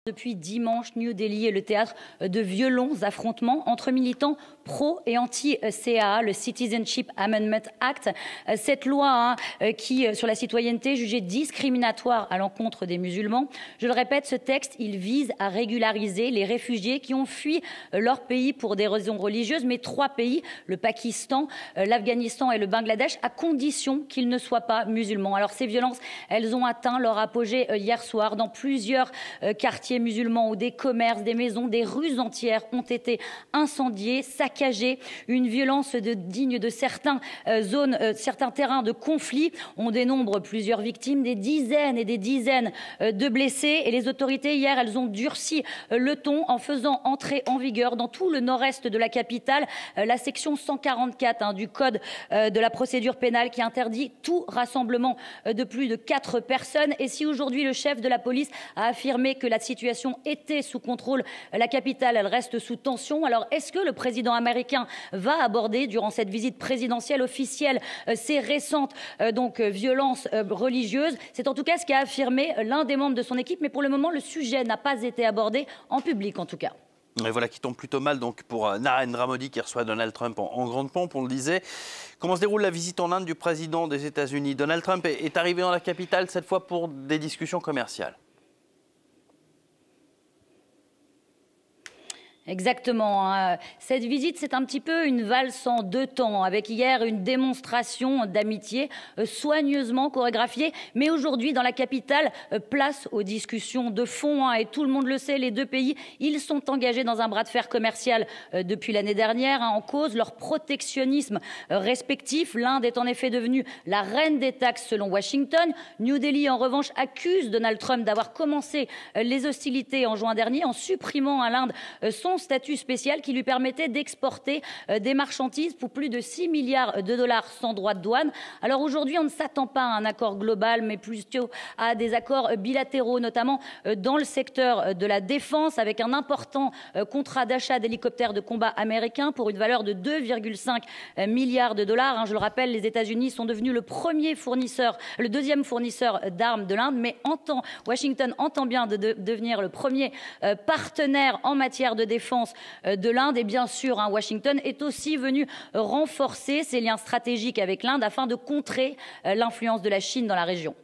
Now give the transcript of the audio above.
Depuis dimanche, New Delhi est le théâtre de violents affrontements entre militants pro et anti-CAA, le Citizenship Amendment Act. Cette loi qui, sur la citoyenneté, jugée discriminatoire à l'encontre des musulmans. Je le répète, ce texte, il vise à régulariser les réfugiés qui ont fui leur pays pour des raisons religieuses, mais 3 pays, le Pakistan, l'Afghanistan et le Bangladesh, à condition qu'ils ne soient pas musulmans. Alors ces violences, elles ont atteint leur apogée hier soir dans plusieurs quartiers musulmans où des commerces, des maisons, des rues entières ont été incendiées, saccagées. Une violence digne de certaines zones, certains terrains de conflit. On dénombre plusieurs victimes, des dizaines et des dizaines de blessés. Et les autorités, hier, elles ont durci le ton en faisant entrer en vigueur dans tout le nord-est de la capitale la section 144 du Code de la procédure pénale qui interdit tout rassemblement de plus de 4 personnes. Et si aujourd'hui le chef de la police a affirmé que la situation était sous contrôle, la capitale, elle reste sous tension. Alors, est-ce que le président américain va aborder, durant cette visite présidentielle officielle, ces récentes violences religieuses? C'est en tout cas ce qu'a affirmé l'un des membres de son équipe. Mais pour le moment, le sujet n'a pas été abordé en public, en tout cas. Et voilà qui tombe plutôt mal donc pour Narendra Modi qui reçoit Donald Trump en grande pompe, on le disait. Comment se déroule la visite en Inde du président des États-Unis? Donald Trump est arrivé dans la capitale cette fois pour des discussions commerciales. Exactement. Cette visite, c'est un petit peu une valse en 2 temps, avec hier une démonstration d'amitié soigneusement chorégraphiée. Mais aujourd'hui, dans la capitale, place aux discussions de fond. Et tout le monde le sait, les 2 pays, ils sont engagés dans un bras de fer commercial depuis l'année dernière. En cause, leur protectionnisme respectif. L'Inde est en effet devenue la reine des taxes selon Washington. New Delhi, en revanche, accuse Donald Trump d'avoir commencé les hostilités en juin dernier en supprimant à l'Inde son statut spécial qui lui permettait d'exporter des marchandises pour plus de 6 milliards de dollars sans droit de douane. Alors aujourd'hui, on ne s'attend pas à un accord global, mais plutôt à des accords bilatéraux, notamment dans le secteur de la défense, avec un important contrat d'achat d'hélicoptères de combat américains pour une valeur de 2,5 milliards de dollars. Je le rappelle, les États-Unis sont devenus le deuxième fournisseur d'armes de l'Inde, mais Washington entend bien devenir le premier partenaire en matière de défense de l'Inde. Et bien sûr, Washington est aussi venu renforcer ses liens stratégiques avec l'Inde afin de contrer l'influence de la Chine dans la région.